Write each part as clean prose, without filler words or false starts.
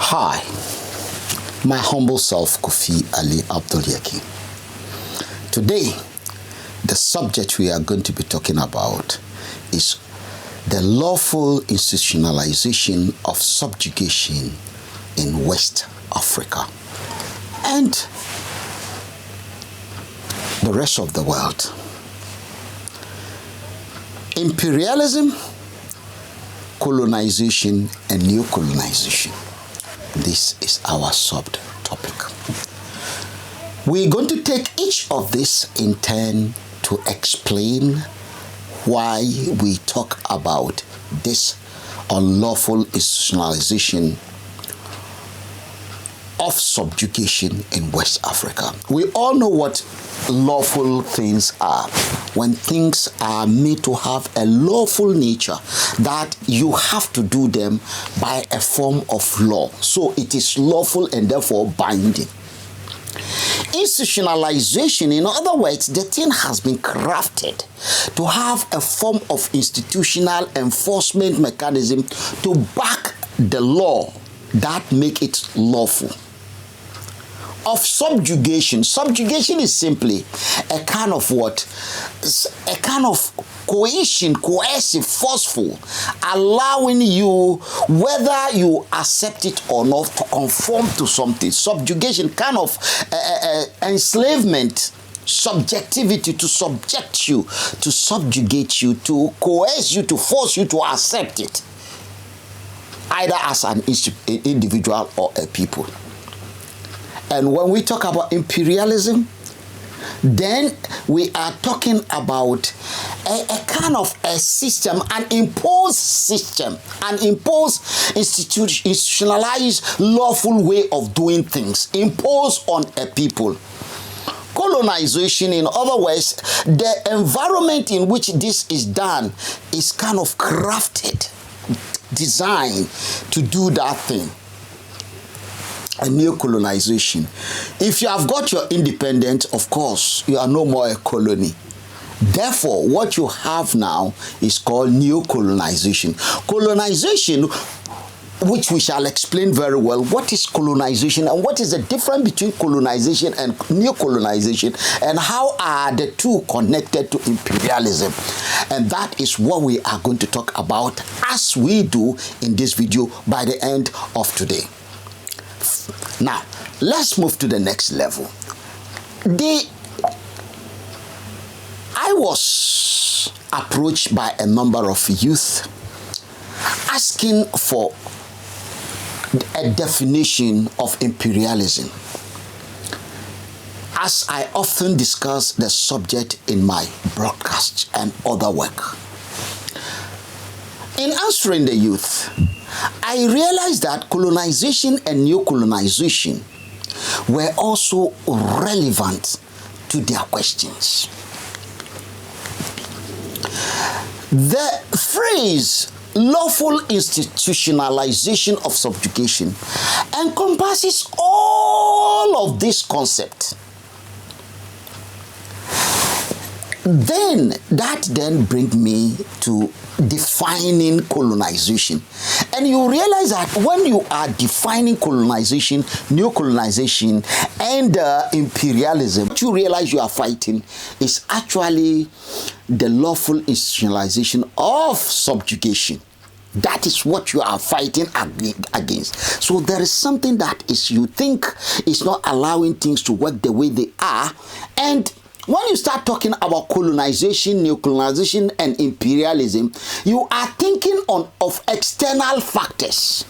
Hi, my humble self, Kofi Ali Abdul-Yekin. Today, the subject we are going to be talking about is the lawful institutionalization of subjugation in West Africa and the rest of the world. Imperialism, colonization, and neo-colonization. This is our subtopic. We're going to take each of these in turn to explain why we talk about this unlawful institutionalization of subjugation in West Africa. We all know what lawful things are. When things are made to have a lawful nature, that you have to do them by a form of law. So it is lawful and therefore binding. Institutionalization, in other words, the thing has been crafted to have a form of institutional enforcement mechanism to back the law that make it lawful. Of subjugation. Subjugation is simply a kind of what? A kind of coercive, forceful, allowing you, whether you accept it or not, to conform to something. Subjugation, kind of enslavement, subjectivity, to subject you, to subjugate you, to coerce you, to force you to accept it, either as an individual or a people. And when we talk about imperialism, then we are talking about a kind of a system, an imposed system, an imposed institutionalized lawful way of doing things, imposed on a people. Colonization, in other words, the environment in which this is done is kind of crafted, designed to do that thing. A neo-colonization. If you have got your independence, of course, you are no more a colony. Therefore, what you have now is called neo-colonization. Colonization, which we shall explain very well, what is colonization and what is the difference between colonization and neo-colonization, and how are the two connected to imperialism. And that is what we are going to talk about as we do in this video by the end of today. Now, let's move to the next level. I was approached by a number of youth asking for a definition of imperialism, as I often discuss the subject in my broadcast and other work. In answering the youth, I realized that colonization and neo-colonization were also relevant to their questions. The phrase lawful institutionalization of subjugation encompasses all of this concept. Then that brings me to defining colonization. And you realize that when you are defining colonization, neo-colonization, and imperialism, what you realize you are fighting is actually the lawful institutionalization of subjugation. That is what you are fighting against. So there is something that is, you think, is not allowing things to work the way they are. And when you start talking about colonization, neo-colonization, and imperialism, you are thinking of external factors.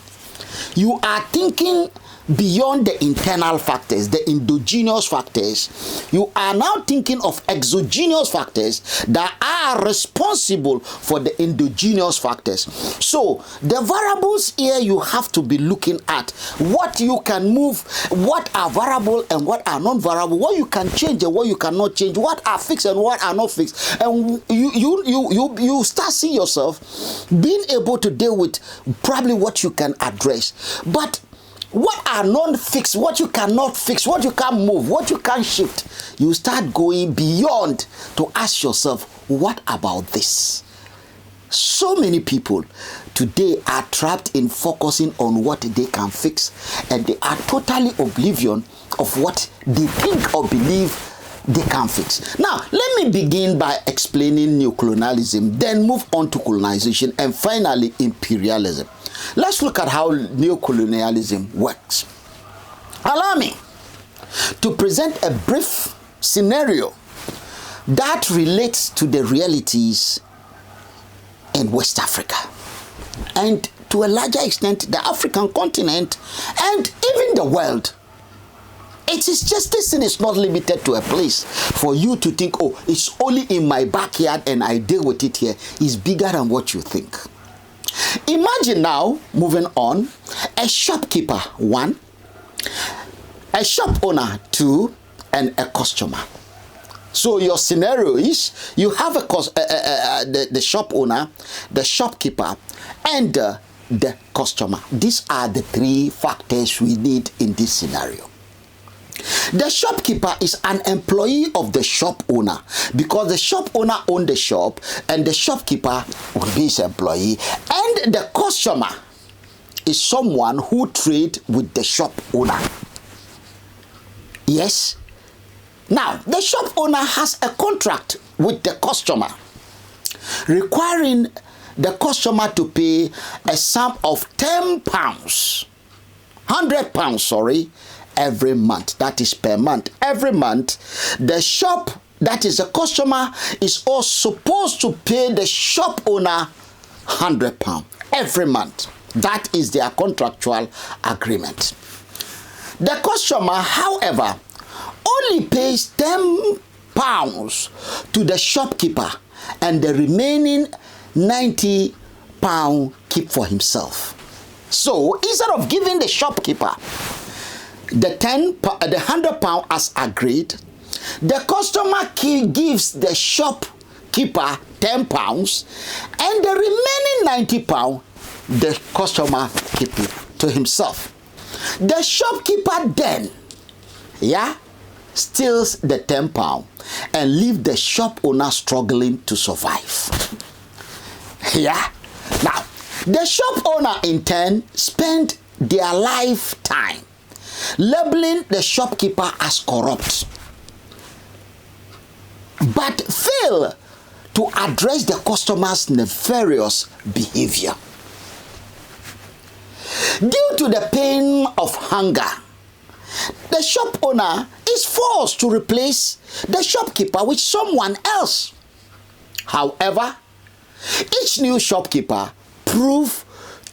You are thinking beyond the internal factors, the endogenous factors. You are now thinking of exogenous factors that are responsible for the endogenous factors. So the variables here you have to be looking at what you can move, what are variable and what are non-variable, what you can change and what you cannot change, what are fixed and what are not fixed. And you start seeing yourself being able to deal with probably what you can address. But what are non-fixed, what you cannot fix, what you can't move, what you can't shift, you start going beyond to ask yourself, what about this? So many people today are trapped in focusing on what they can fix, and they are totally oblivion of what they think or believe they can fix. Now, let me begin by explaining neo-colonialism, then move on to colonization, and finally imperialism. Let's look at how neo-colonialism works. Allow me to present a brief scenario that relates to the realities in West Africa, and to a larger extent the African continent, and even the world. It is just, this thing is not limited to a place for you to think, oh, it's only in my backyard and I deal with it here. It's bigger than what you think. Imagine now, moving on, a shopkeeper, 1, a shop owner, 2, and a customer. So your scenario is you have the shop owner, the shopkeeper, and the customer. These are the 3 factors we need in this scenario. The shopkeeper is an employee of the shop owner, because the shop owner owns the shop and the shopkeeper will be his employee, and the customer is someone who trades with the shop owner. Yes. Now, the shop owner has a contract with the customer requiring the customer to pay a sum of £10, £100, sorry, every month. That is per month. Every month, the shop, that is the customer, is also supposed to pay the shop owner £100 every month. That is their contractual agreement. The customer, however, only pays £10 to the shopkeeper, and the remaining £90 keep for himself. So instead of giving the shopkeeper the £100 as agreed, the customer gives the shopkeeper £10, and the remaining £90 the customer keep it to himself. The shopkeeper then, steals the £10 and leave the shop owner struggling to survive. Now, the shop owner in turn spent their lifetime labeling the shopkeeper as corrupt, but fail to address the customer's nefarious behavior. Due to the pain of hunger, the shop owner is forced to replace the shopkeeper with someone else. However, each new shopkeeper proved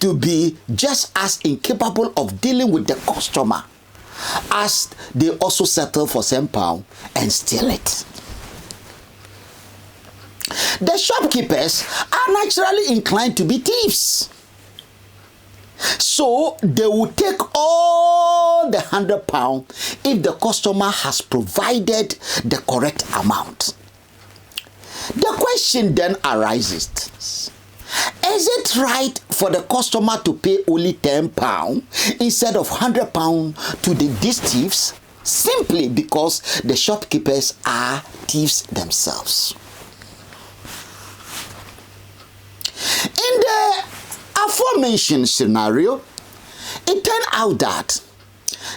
to be just as incapable of dealing with the customer, as they also settle for £10 and steal it. The shopkeepers are naturally inclined to be thieves, so they will take all the £100 if the customer has provided the correct amount. The question then arises: is it right for the customer to pay only £10 instead of £100 to these thieves, simply because the shopkeepers are thieves themselves? In the aforementioned scenario, it turned out that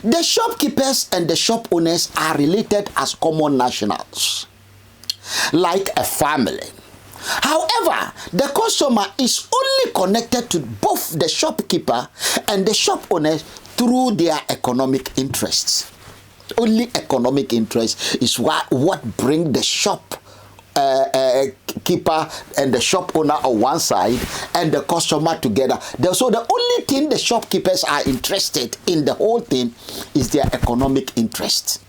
the shopkeepers and the shop owners are related as common nationals, like a family. However, the customer is only connected to both the shopkeeper and the shop owner through their economic interests. Only economic interest is what bring the shop keeper and the shop owner on one side and the customer together. So the only thing the shopkeepers are interested in the whole thing is their economic interest,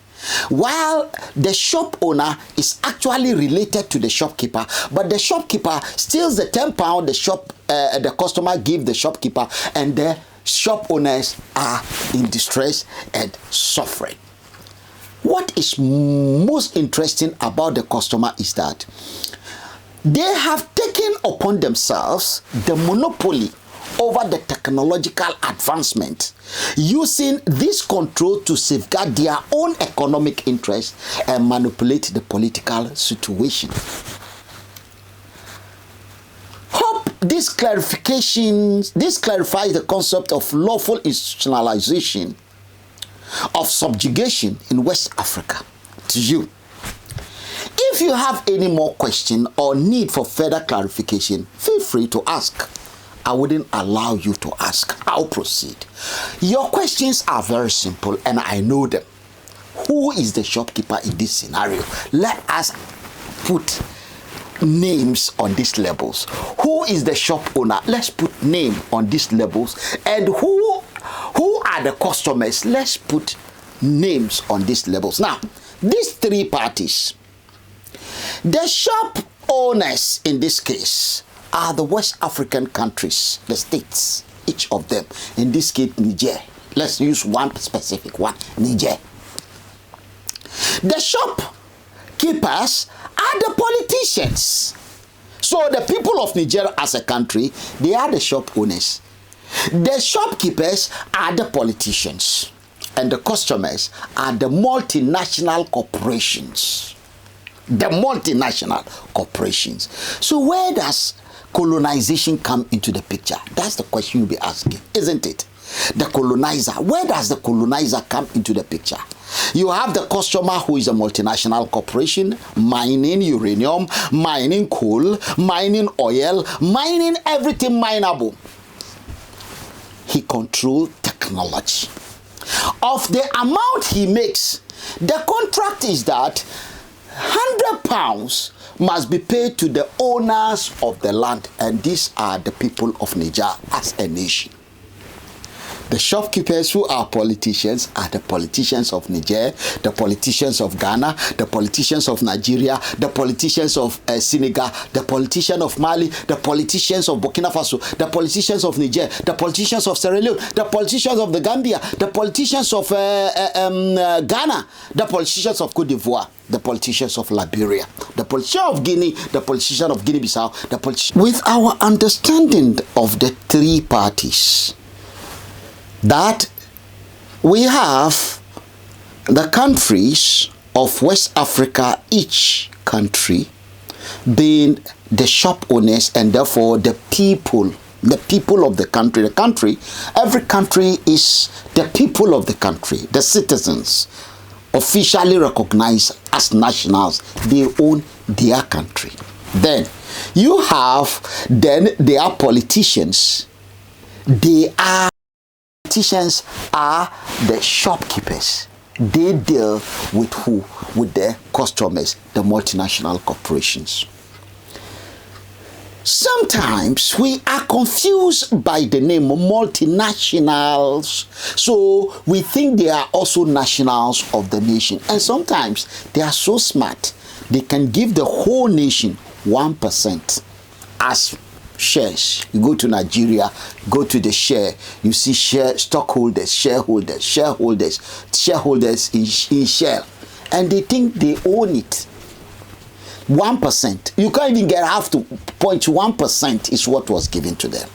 while the shop owner is actually related to the shopkeeper, but the shopkeeper steals the £10 the customer give the shopkeeper, and the shop owners are in distress and suffering. What is most interesting about the customer is that they have taken upon themselves the monopoly over the technological advancement, using this control to safeguard their own economic interests and manipulate the political situation. Hope This clarifies the concept of lawful institutionalization of subjugation in West Africa to you. If you have any more question or need for further clarification, feel free to ask. I wouldn't allow you to ask. I'll proceed. Your questions are very simple and I know them. Who is the shopkeeper in this scenario? Let us put names on these labels. Who is the shop owner? Let's put name on these labels. And who are the customers? Let's put names on these labels. Now, these three parties, the shop owners in this case are the West African countries, the states, each of them. In this case, Niger. Let's use one specific one, Niger. The shopkeepers are the politicians. So the people of Niger as a country, they are the shop owners. The shopkeepers are the politicians. And the customers are the multinational corporations. The multinational corporations. So where does colonization come into the picture? That's the question you'll be asking, isn't it? The colonizer. Where does the colonizer come into the picture? You have the customer who is a multinational corporation, mining uranium, mining coal, mining oil, mining everything mineable. He controls technology. Of the amount he makes, the contract is that £100 must be paid to the owners of the land, and these are the people of Niger as a nation. The shopkeepers who are politicians are the politicians of Niger, the politicians of Ghana, the politicians of Nigeria, the politicians of Senegal, the politicians of Mali, the politicians of Burkina Faso, the politicians of Niger, the politicians of Sierra Leone, the politicians of the Gambia, the politicians of Ghana, the politicians of Cote d'Ivoire, the politicians of Liberia, the politician of Guinea, the politician of Guinea-Bissau, the politician. With our understanding of the three parties, that we have the countries of West Africa, each country being the shop owners and therefore the people of the country. Every country is the people of the country, the citizens officially recognized as nationals. They own their country. Then you have their politicians. Politicians are the shopkeepers. They deal with who? With their customers, the multinational corporations. Sometimes we are confused by the name multinationals, so we think they are also nationals of the nation. And sometimes they are so smart, they can give the whole nation 1% as shares. You go to Nigeria, go to the share, you see stockholders, shareholders in Shell, and they think they own it. 1%. You can't even get half to 0.1% is what was given to them.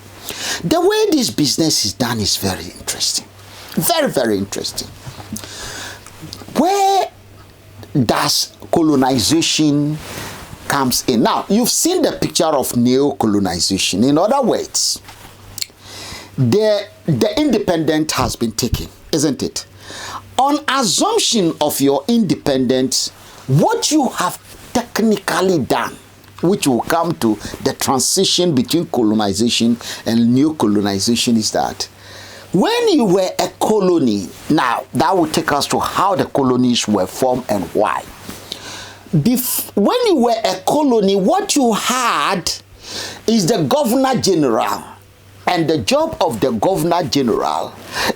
The way this business is done is very interesting. Very, very interesting. Where does colonization comes in? Now, you've seen the picture of neo-colonization. In other words, the independent has been taken, isn't it? On assumption of your independence, what you have technically done, which will come to the transition between colonization and neo-colonization, is that when you were a colony, now that will take us to how the colonies were formed and why. When you were a colony, what you had is the governor general, and the job of the governor general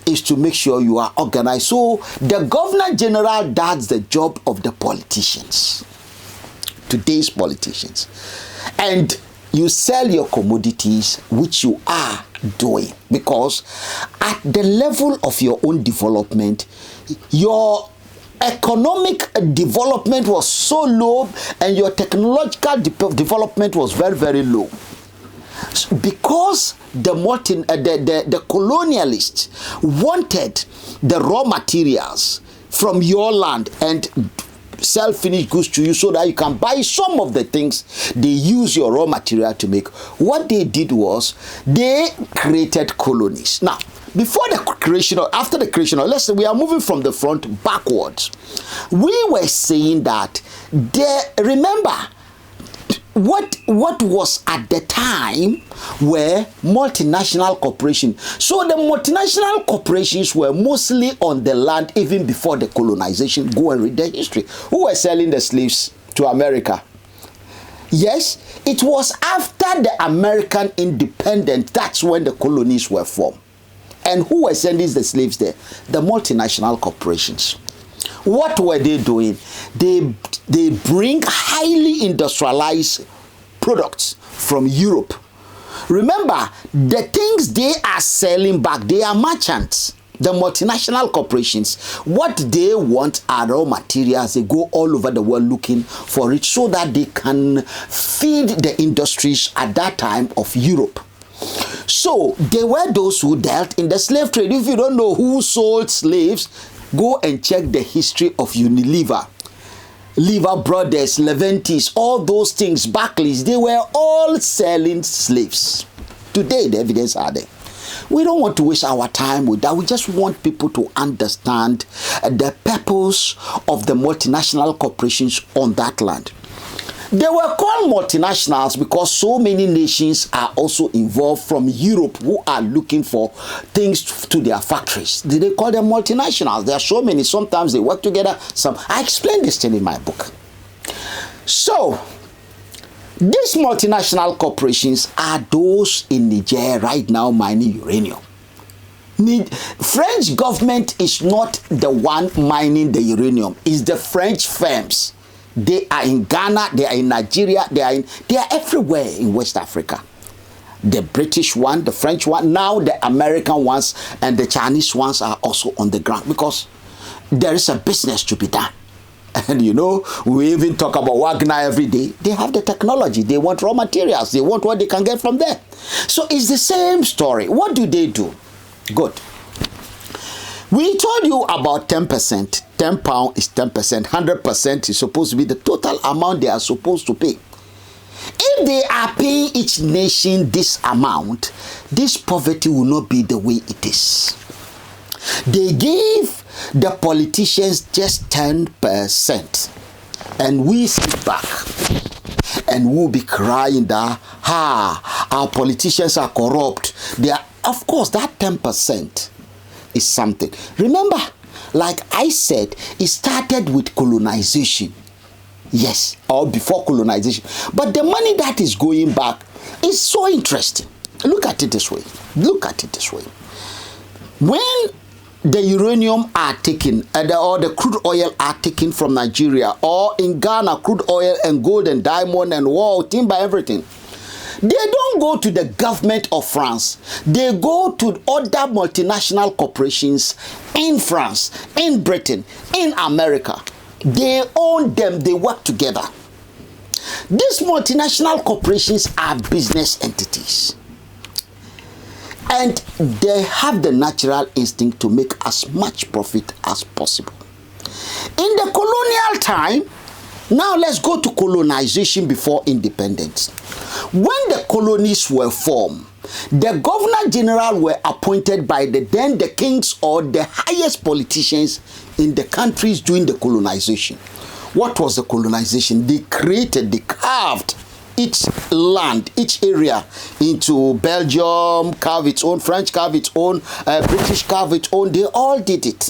is to make sure you are organized. So the governor general does the job of the politicians, today's politicians, and you sell your commodities, which you are doing, because at the level of your own development, your economic development was so low and your technological development was very, very low. Because the colonialists wanted the raw materials from your land and sell finished goods to you so that you can buy some of the things they use your raw material to make. What they did was they created colonies. Now, before the creation or after the creation, or let's say we are moving from the front backwards, we were saying that remember what was at the time were multinational corporations. So the multinational corporations were mostly on the land even before the colonization. Go and read the history. Who were selling the slaves to America? Yes, it was after the American independence. That's when the colonies were formed. And who were sending the slaves there? The multinational corporations. What were they doing? They bring highly industrialized products from Europe. Remember, the things they are selling back, they are merchants. The multinational corporations, what they want are raw materials. They go all over the world looking for it so that they can feed the industries at that time of Europe. So they were those who dealt in the slave trade. If you don't know who sold slaves, go and check the history of Unilever, Lever Brothers, Leventis, all those things, Barclays. They were all selling slaves. Today, the evidence are there. We don't want to waste our time with that. We just want people to understand the purpose of the multinational corporations on that land. They were called multinationals because so many nations are also involved from Europe who are looking for things to their factories. They call them multinationals. There are so many. Sometimes they work together. I explain this thing in my book. So, these multinational corporations are those in Niger right now mining uranium. French government is not the one mining the uranium. It's the French firms. They are in Ghana, they are in Nigeria, they are everywhere in West Africa. The British one, the French one, now the American ones and the Chinese ones are also on the ground because there is a business to be done. And you know, we even talk about Wagner every day. They have the technology. They want raw materials. They want what they can get from there. So it's the same story. What do they do? Good. We told you about 10%. 10 pounds is 10%. 100% is supposed to be the total amount they are supposed to pay. If they are paying each nation this amount, this poverty will not be the way it is. They give the politicians just 10%. And we sit back and we'll be crying that, our politicians are corrupt. They are, of course, that 10% is something. Remember, like I said, it started with colonization. Yes, or before colonization. But the money that is going back is so interesting. Look at it this way. Look at it this way. When the uranium are taken, or the crude oil are taken from Nigeria, or in Ghana, crude oil and gold and diamond and timber, everything, they don't go to the government of France. They go to other multinational corporations in France, in Britain, in America. They own them. They work together. These multinational corporations are business entities. And they have the natural instinct to make as much profit as possible. In the colonial time, now let's go to colonization before independence. When the colonies were formed, the governor general were appointed by the kings or the highest politicians in the countries during the colonization. What was the colonization? They carved each land, each area into Belgium, carve its own, French carve its own, British carve its own. They all did it.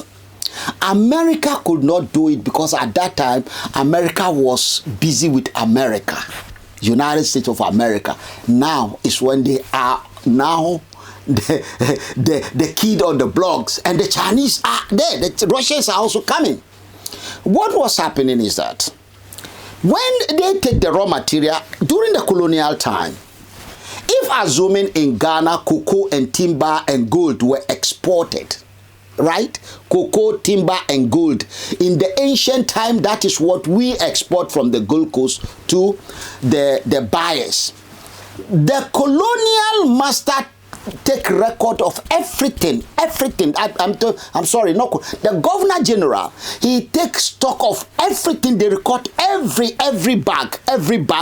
America could not do it because at that time, America was busy with America. United States of America. Now is when they are now the kid on the blogs, and the Chinese are there. The Russians are also coming. What was happening is that when they take the raw material during the colonial time, if assuming in Ghana, cocoa and timber and gold were exported, right? Cocoa, timber, and gold. In the ancient time, that is what we export from the Gold Coast to the buyers. The colonial master take record of everything. I'm sorry, no. The Governor General, he takes stock of everything. They record every bag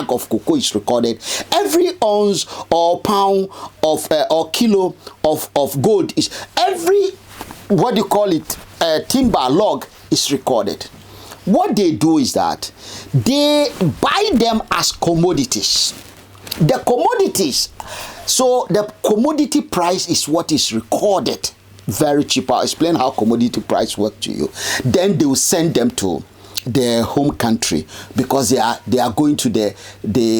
of cocoa is recorded. Every ounce or pound of or kilo of gold is every, what do you call it, timber log is recorded. What they do is that they buy them as commodities. The commodities, so the commodity price is what is recorded. Very cheap. I'll explain how commodity price work to you. Then they will send them to their home country, because they are going to the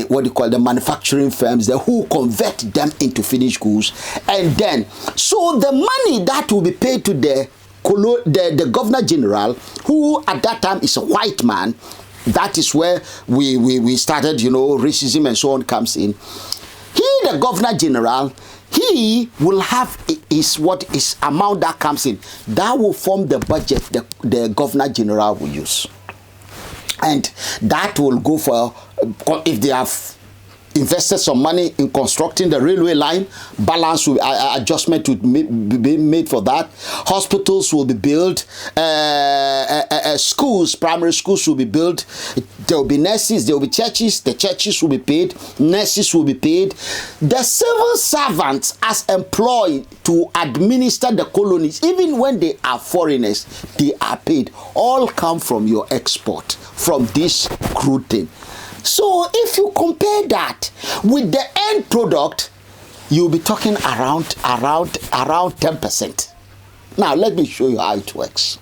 what do you call, the manufacturing firms, who convert them into finished goods. And then, so the money that will be paid to the Governor General, who at that time is a white man. That is where we started, racism and so on comes in. He, the Governor General, he will have is amount that comes in. That will form the budget the Governor General will use. And that will go for, if they have invested some money in constructing the railway line, balance will, adjustment will be made for that. Hospitals will be built, schools, primary schools will be built. There will be nurses, there will be churches, the churches will be paid, nurses will be paid. The civil servants as employed to administer the colonies, even when they are foreigners, they are paid. All come from your export, from this crude thing. So if you compare that with the end product, you'll be talking around 10%. Now let me show you how it works.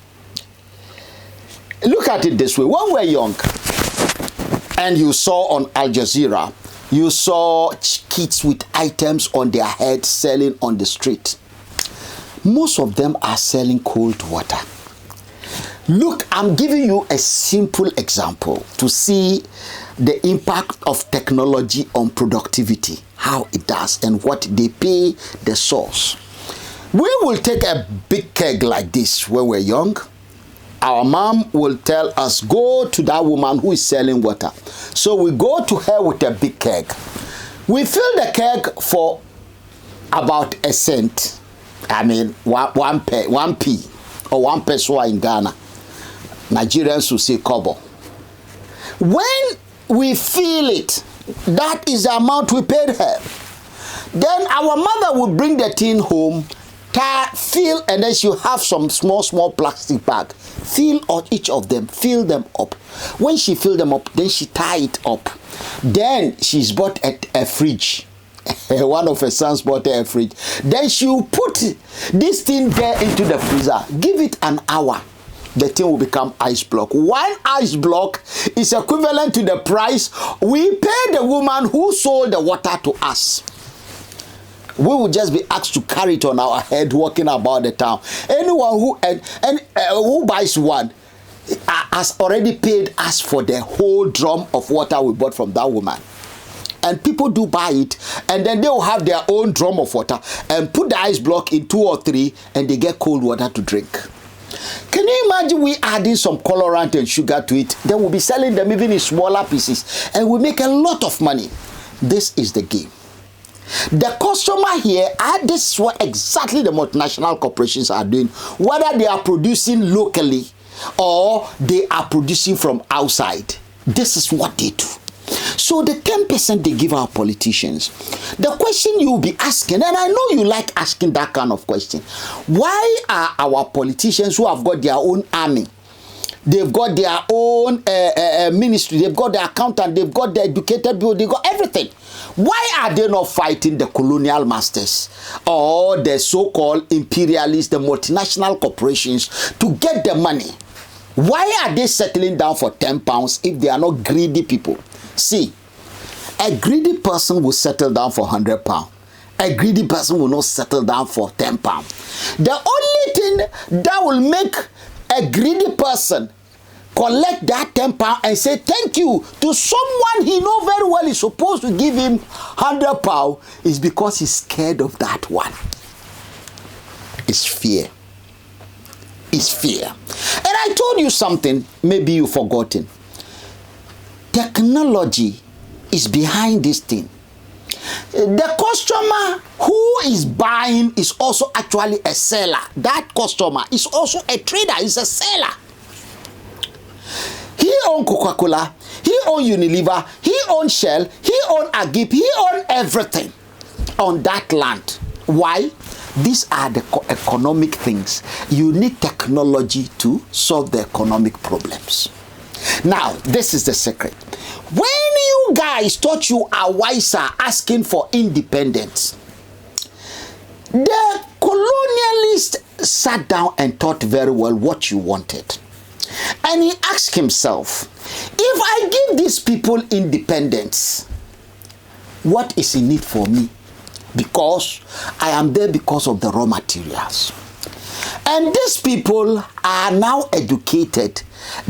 Look at it this way. When we're young, and you saw on Al Jazeera, you saw kids with items on their heads selling on the street. Most of them are selling cold water. Look, I'm giving you a simple example to see the impact of technology on productivity, how it does, and what they pay the source. We will take a big keg like this when we're young. Our mom will tell us, go to that woman who is selling water. So we go to her with a big keg. We fill the keg for about a cent. I mean, one p or 1 peso in Ghana. Nigerians will say kobo. When we feel it, that is the amount we paid her. Then our mother will bring the tin home, fill, and then she'll have some small plastic bag. Fill on each of them, fill them up. When she fill them up, then she tie it up. Then she's bought a fridge. One of her sons bought a fridge. Then she'll put this thing there into the freezer. Give it an hour. The thing will become ice block. 1 ice block is equivalent to the price we pay the woman who sold the water to us. We will just be asked to carry it on our head walking about the town. Anyone who buys one has already paid us for the whole drum of water we bought from that woman. And people do buy it, and then they will have their own drum of water and put the ice block in 2 or 3, and they get cold water to drink. Can you imagine we adding some colorant and sugar to it? Then we'll be selling them even in smaller pieces, and we make a lot of money. This is the game. The customer here, this is what exactly the multinational corporations are doing, whether they are producing locally or they are producing from outside. This is what they do. So the 10% they give our politicians, the question you'll be asking, and I know you like asking that kind of question, why are our politicians who have got their own army, they've got their own ministry, they've got the accountant, they've got the educated people, they've got everything, why are they not fighting the colonial masters or the so-called imperialists, the multinational corporations, to get the money? Why are they settling down for £10 if they are not greedy people? See, a greedy person will settle down for £100. A greedy person will not settle down for £10. The only thing that will make a greedy person collect that £10 and say thank you to someone he knows very well is supposed to give him £100 is because he's scared of that one. It's fear. It's fear. And I told you something, maybe you've forgotten. Technology is behind this thing. The customer who is buying is also actually a seller. That customer is also a trader, is a seller. He owns Coca-Cola, he owns Unilever, he owns Shell, he owns Agip, he owns everything on that land. Why? These are the economic things. You need technology to solve the economic problems. Now, this is the secret. When you guys thought you are wiser asking for independence, the colonialist sat down and thought very well what you wanted. And he asked himself, if I give these people independence, what is in it for me? Because I am there because of the raw materials. And these people are now educated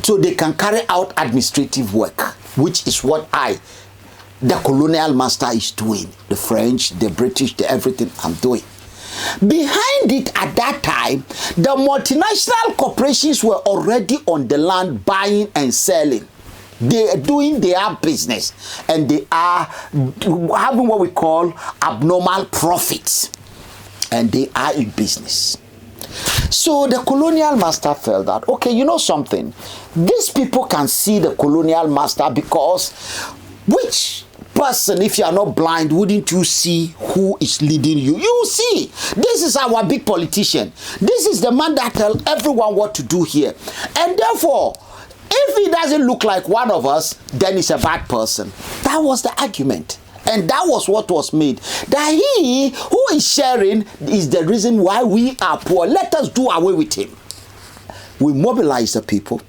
so they can carry out administrative work, which is what the colonial master is doing. The French, the British, the everything I'm doing. Behind it at that time, the multinational corporations were already on the land buying and selling. They are doing their business and they are having what we call abnormal profits. And they are in business. So the colonial master felt that, okay, you know something? These people can see the colonial master because which person, if you are not blind, wouldn't you see who is leading you? You see, this is our big politician. This is the man that tells everyone what to do here. And therefore, if he doesn't look like one of us, then he's a bad person. That was the argument. And that was what was made. That he who is sharing is the reason why we are poor. Let us do away with him. We mobilized the people,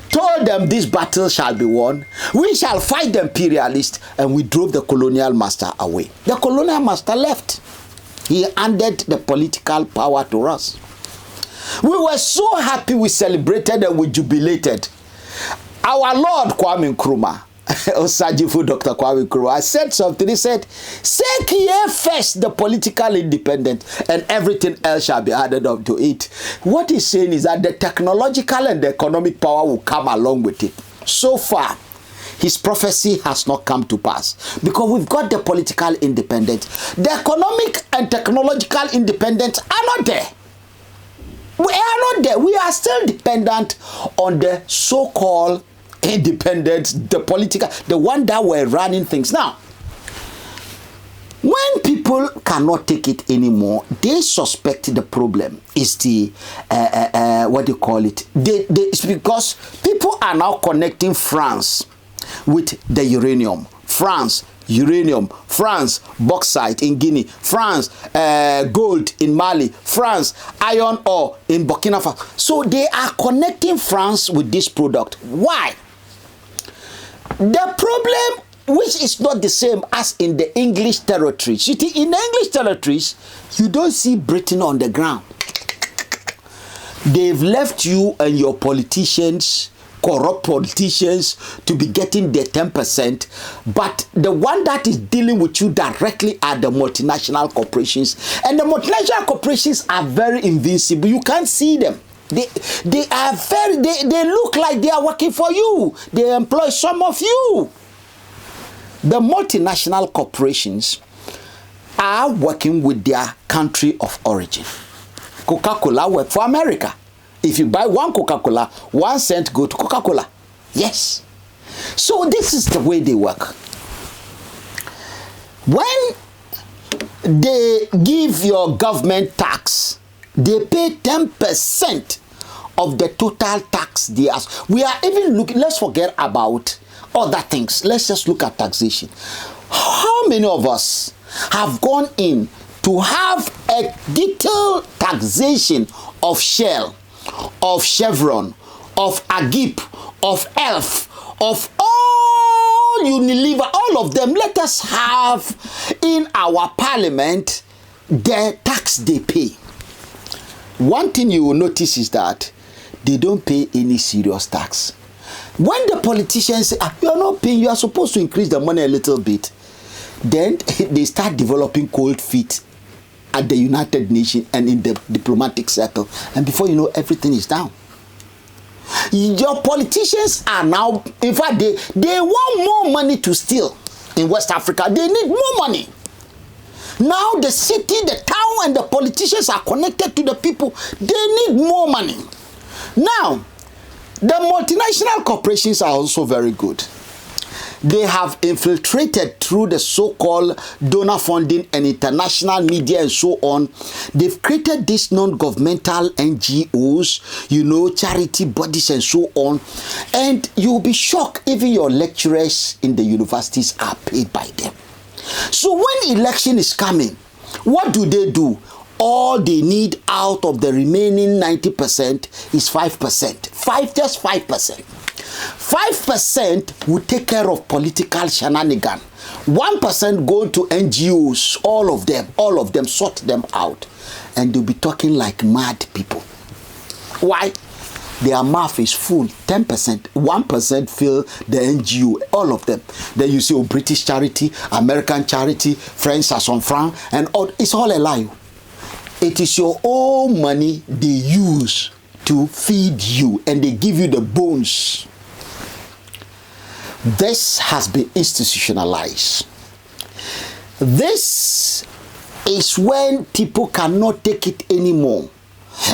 told them this battle shall be won. We shall fight the imperialists, and we drove the colonial master away. The colonial master left. He handed the political power to us. We were so happy, we celebrated and we jubilated. Our Lord Kwame Nkrumah, Osajifu Dr. Kwame Nkrumah, said something. He said, seek ye first the political independence and everything else shall be added up to it. What he's saying is that the technological and the economic power will come along with it. So far, his prophecy has not come to pass because we've got the political independence. The economic and technological independence are not there. We are not there. We are still dependent on the so-called independence, the political, the one that were running things. Now, when people cannot take it anymore, they suspect the problem is the, what do you call it? It's because people are now connecting France with the uranium. France, uranium. France, bauxite in Guinea. France, gold in Mali. France, iron ore in Burkina Faso. So they are connecting France with this product. Why? The problem, which is not the same as in the English territories. You see, in the English territories, you don't see Britain on the ground. They've left you and your politicians, corrupt politicians, to be getting their 10%. But the one that is dealing with you directly are the multinational corporations. And the multinational corporations are very invincible. You can't see them. They look like they are working for you. They employ some of you. The multinational corporations are working with their country of origin. Coca-Cola works for America. If you buy one Coca-Cola, 1 cent go to Coca-Cola. Yes. So this is the way they work. When they give your government tax, they pay 10% of the total tax they ask. We are even looking, let's forget about other things. Let's just look at taxation. How many of us have gone in to have a detailed taxation of Shell, of Chevron, of Agip, of Elf, of all Unilever, all of them? Let us have in our parliament the tax they pay. One thing you will notice is that they don't pay any serious tax. When the politicians say, you are not paying, you are supposed to increase the money a little bit, then they start developing cold feet at the United Nations and in the diplomatic circle. And before you know, everything is down. Your politicians are now, in fact, they want more money to steal in West Africa. They need more money. Now the city, the town, and the politicians are connected to the people. They need more money. Now, the multinational corporations are also very good. They have infiltrated through the so-called donor funding and international media and so on. They've created these non-governmental NGOs, you know, charity bodies and so on. And you'll be shocked, even your lecturers in the universities are paid by them. So when election is coming, what do? All they need out of the remaining 90% is 5%. Just 5%. 5% will take care of political shenanigans. 1% go to NGOs, all of them, sort them out. And they'll be talking like mad people. Why? Their mouth is full. 10%, 1% fill the NGO, all of them. Then you see British charity, American charity, French Sasson Franc, and all, it's all a lie. It is your own money they use to feed you, and they give you the bones. This has been institutionalized. This is when people cannot take it anymore,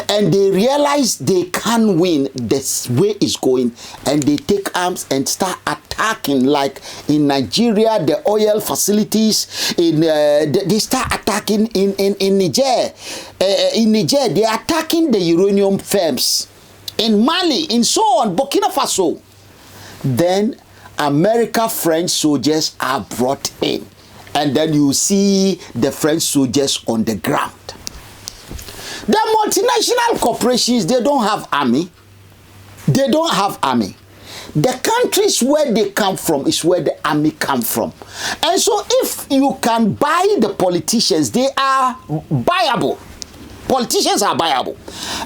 and they realize they can't win. This way is going, and they take arms and start attacking. Like in Nigeria, the oil facilities. They start attacking in Niger. In Niger, they are attacking the uranium firms. In Mali, in so on, Burkina Faso. Then French soldiers are brought in, and then you see the French soldiers on the ground. The multinational corporations, they don't have army. They don't have army. The countries where they come from is where the army come from. And so if you can buy the politicians, they are buyable. Politicians are buyable.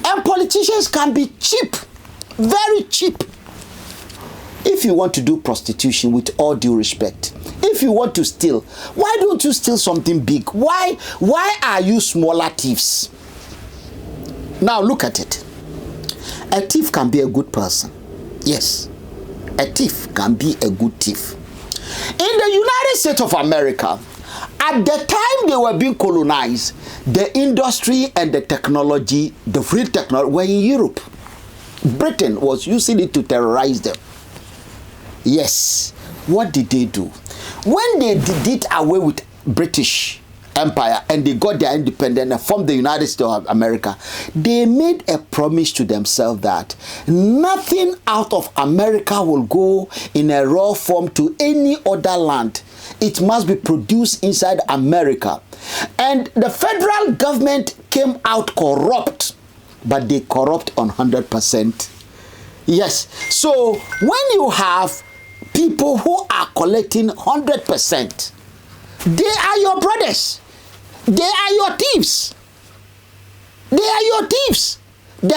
And politicians can be cheap, very cheap. If you want to do prostitution, with all due respect, if you want to steal, why don't you steal something big? Why are you smaller thieves? Now look at it. A thief can be a good person. Yes, a thief can be a good thief. In the United States of America, at the time they were being colonized, the industry and the technology, the free technology, were in Europe. Britain was using it to terrorize them. Yes, what did they do? When they did away with British Empire and they got their independence and formed the United States of America, they made a promise to themselves that nothing out of America will go in a raw form to any other land. It must be produced inside America. And the federal government came out corrupt, but they corrupt on 100%. Yes, so when you have people who are collecting 100%, they are your brothers. They are your thieves. They are your thieves. The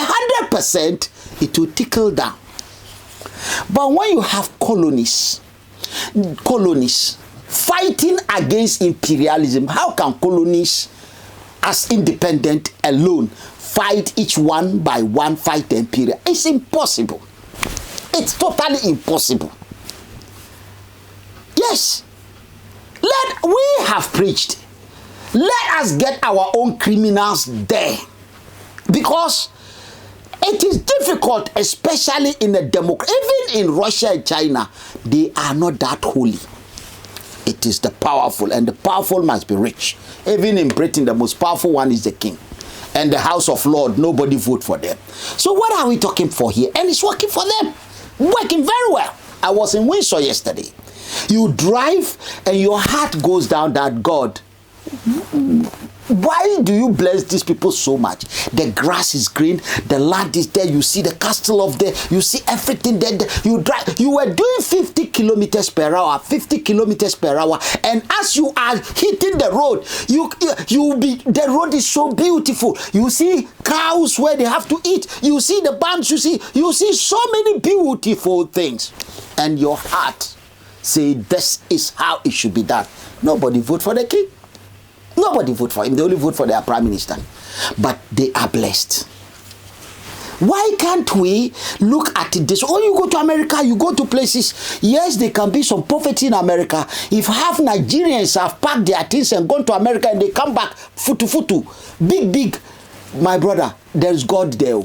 100%, it will trickle down. But when you have colonies fighting against imperialism, how can colonies as independent alone fight each one by one, fight the imperial? It's impossible. It's totally impossible. Yes. We have preached. Let us get our own criminals there. Because it is difficult, especially in a democracy. Even in Russia and China, they are not that holy. It is the powerful, and the powerful must be rich. Even in Britain, the most powerful one is the king. And the House of Lords, nobody vote for them. So what are we talking for here? And it's working for them. Working very well. I was in Windsor yesterday. You drive and your heart goes down that God, why do you bless these people so much? The grass is green, the land is there, you see the castle of there, you see everything there. You drive, you were doing 50 kilometers per hour, 50 kilometers per hour, and as you are hitting the road, the road is so beautiful. You see cows where they have to eat, you see the banks, you see so many beautiful things, and your heart say this is how it should be done. Nobody vote for the king. Nobody vote for him. They only vote for their prime minister. But they are blessed. Why can't we look at this? Or you go to America, you go to places, yes, there can be some poverty in America. If half Nigerians have packed their things and gone to America and they come back, futu, big, my brother, there's God there.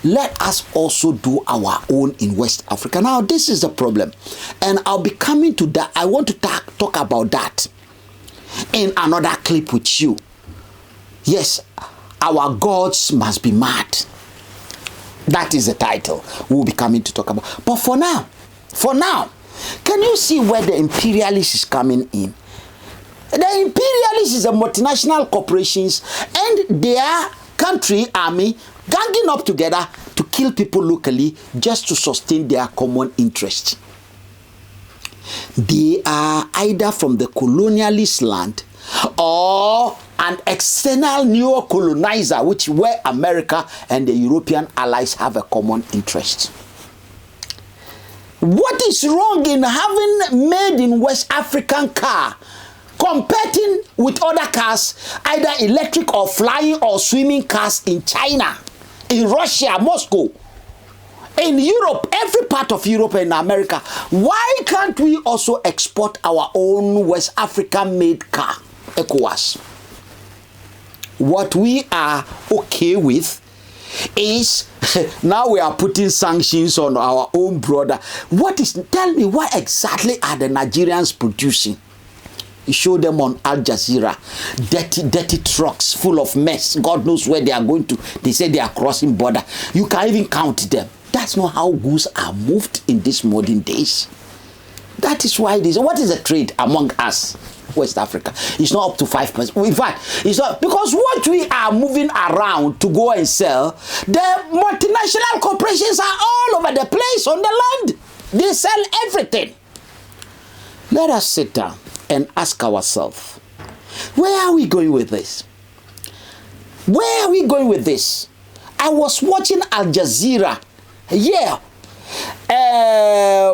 Let us also do our own in West Africa. Now, this is the problem. And I'll be coming to that. I want to talk about that in another clip with you. Yes, our gods must be mad. That is the title we'll be coming to talk about. But for now, can you see where the imperialist is coming in? The imperialist is the multinational corporations and their country army ganging up together to kill people locally just to sustain their common interest. They are either from the colonialist land or an external neo-colonizer, which where America and the European allies have a common interest. What is wrong in having made in West African car competing with other cars, either electric or flying or swimming cars in China, in Russia, Moscow, in Europe, every part of Europe and America? Why can't we also export our own West African made car, ECOWAS? What we are okay with is now we are putting sanctions on our own brother. Tell me, what exactly are the Nigerians producing? You show them on Al Jazeera, dirty trucks full of mess. God knows where they are going to. They say they are crossing border. You can't even count them. That's not how goods are moved in these modern days. That is why this. What is the trade among us? West Africa, it's not up to 5%. In fact, it's not, because what we are moving around to go and sell, the multinational corporations are all over the place on the land. They sell everything. Let us sit down and ask ourselves, where are we going with this? Where are we going with this? I was watching Al Jazeera. Yeah.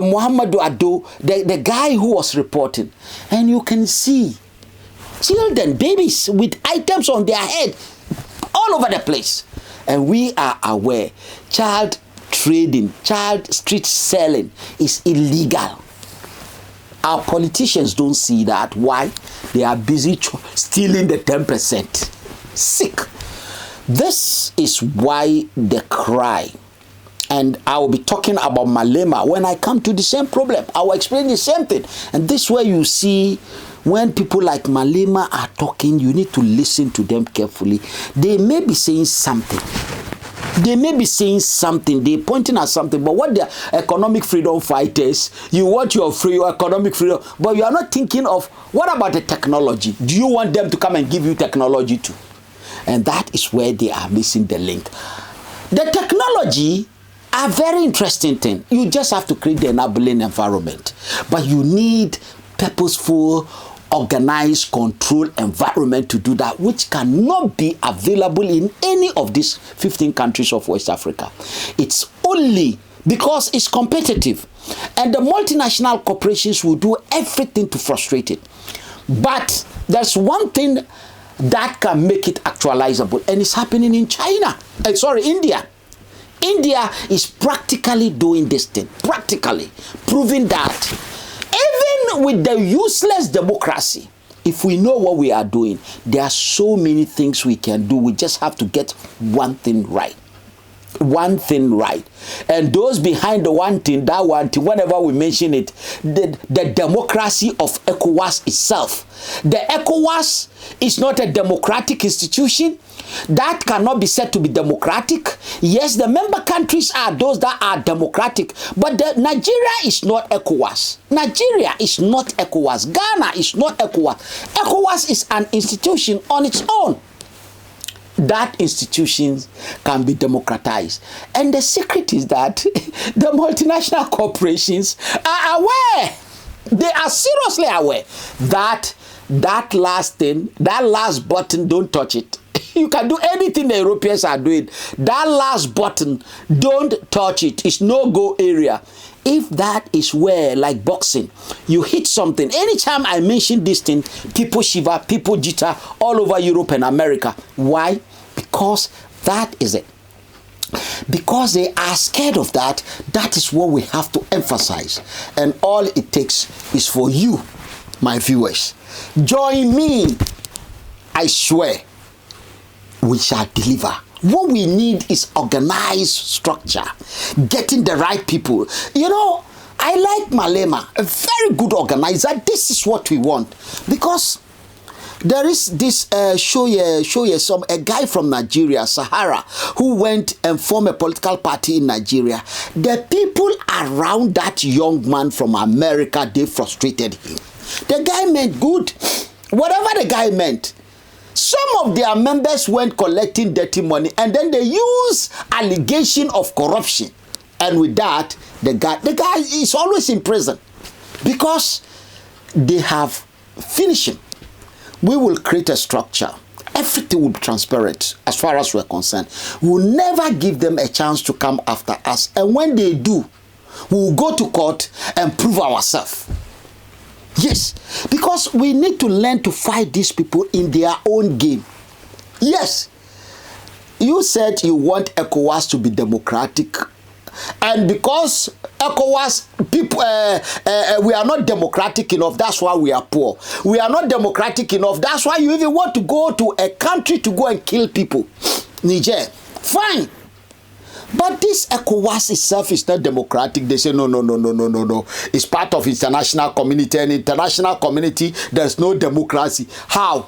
Muhammadu Ado, the guy who was reporting, and you can see children, babies with items on their head all over the place. And we are aware child trading, child street selling is illegal. Our politicians don't see that. Why? They are busy stealing the 10%. Sick. This is why the cry. And I will be talking about Malema when I come to the same problem. I will explain the same thing. And this way you see, when people like Malema are talking, you need to listen to them carefully. They may be saying something. They're pointing at something. But what the economic freedom fighters, you want your economic freedom, but you are not thinking of, what about the technology? Do you want them to come and give you technology too? And that is where they are missing the link. The technology, a very interesting thing. You just have to create the enabling environment. But you need purposeful, organized, controlled environment to do that, which cannot be available in any of these 15 countries of West Africa. It's only because it's competitive. And the multinational corporations will do everything to frustrate it. But there's one thing that can make it actualizable, and it's happening in India. India is practically doing this thing, proving that even with the useless democracy, if we know what we are doing, there are so many things we can do. We just have to get one thing right. And those behind the one thing, whenever we mention it, the democracy of ECOWAS itself. The ECOWAS is not a democratic institution. That cannot be said to be democratic. Yes, the member countries are those that are democratic, but Nigeria is not ECOWAS. Nigeria is not ECOWAS. Ghana is not ECOWAS. ECOWAS is an institution on its own. That institutions can be democratized. And the secret is that the multinational corporations are aware. They are seriously aware that last thing, that last button, don't touch it. You can do anything the Europeans are doing. That last button, don't touch it. It's no-go area. If that is where, like boxing, you hit something. Anytime I mention this thing, people shiver, people jitter all over Europe and America. Why? Because that is it. because they are scared of that, that is what we have to emphasize. And all it takes is for you, my viewers, join me. I swear, we shall deliver. What we need is organized structure, getting the right people. You know, I like Malema, a very good organizer. This is what we want, because there is this a guy from Nigeria, Sahara, who went and formed a political party in Nigeria. The people around that young man from America, they frustrated him. The guy meant good, whatever the guy meant. Some of their members went collecting dirty money, and then they use allegation of corruption. And with that, the guy is always in prison because they have finished him. We will create a structure. Everything will be transparent as far as we're concerned. We will never give them a chance to come after us. And when they do, we will go to court and prove ourselves. Yes, because we need to learn to fight these people in their own game. Yes, you said you want ECOWAS to be democratic, and because ECOWAS people, we are not democratic enough, that's why we are poor. We are not democratic enough, that's why you even want to go to a country to go and kill people. Niger, fine. But this ECOWAS itself is not democratic. They say, no. It's part of international community, and international community, there's no democracy. How?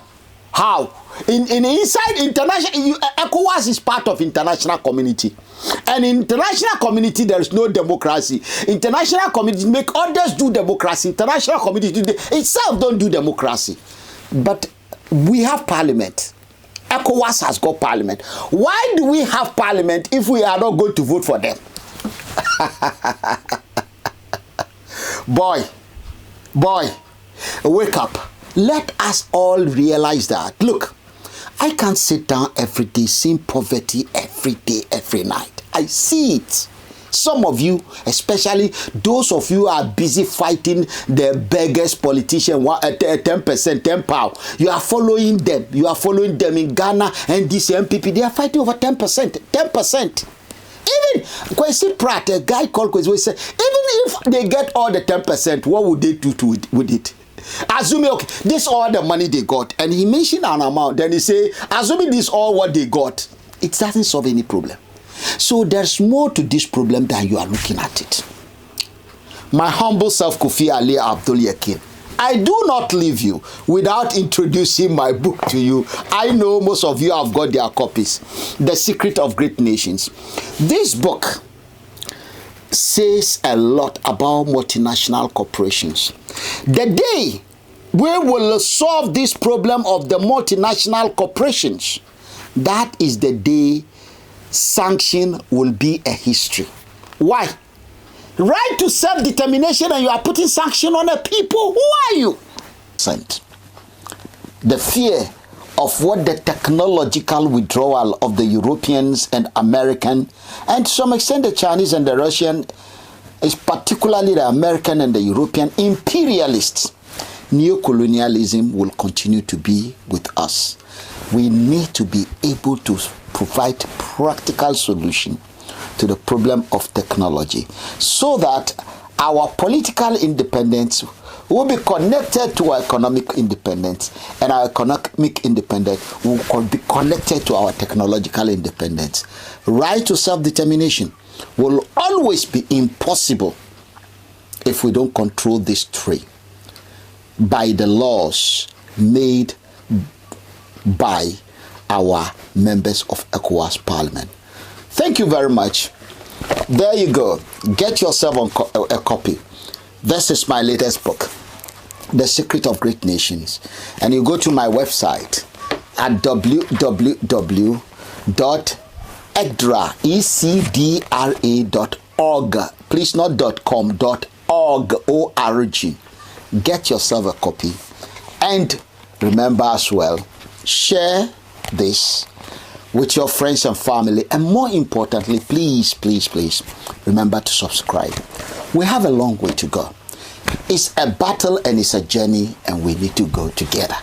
Inside international, ECOWAS is part of international community. And in international community, there is no democracy. International community make others do democracy. International community itself don't do democracy. But we have parliament. ECOWAS has got parliament. Why do we have parliament if we are not going to vote for them? Boy, wake up. Let us all realize that. Look, I can't sit down every day seeing poverty every day, every night. I see it. Some of you, especially those of you who are busy fighting the beggars politician, 10%, 10 pound. You are following them. You are following them in Ghana and this MPP. They are fighting over 10%. 10%. Even Kwesi Pratt, a guy called Kwesi, said, even if they get all the 10%, what would they do with it? Assuming, okay, this all the money they got. And he mentioned an amount. Then he say, assuming this all what they got, it doesn't solve any problem. So there's more to this problem than you are looking at it. My humble self, Kofi Ali Abdul-Yekin. I do not leave you without introducing my book to you. I know most of you have got their copies. The Secret of Great Nations. This book says a lot about multinational corporations. The day we will solve this problem of the multinational corporations, that is the day sanction will be a history. Why? Right to self-determination, and you are putting sanction on the people. Who are you? The fear of what the technological withdrawal of the Europeans and American, and to some extent the Chinese and the Russian, is particularly the American and the European imperialists. Neo-colonialism will continue to be with us. We need to be able to provide practical solution to the problem of technology so that our political independence will be connected to our economic independence, and our economic independence will be connected to our technological independence. Right to self-determination will always be impossible if we don't control this tree by the laws made by our members of ECOWAS Parliament. Thank you very much. There you go. Get yourself a copy. This is my latest book, The Secret of Great Nations. And you go to my website at www.ecdra.org. Please, not .com, .org, O-R-G. Get yourself a copy. And remember as well, share this with your friends and family, and more importantly, please remember to subscribe. We have a long way to go. It's a battle and it's a journey, and we need to go together.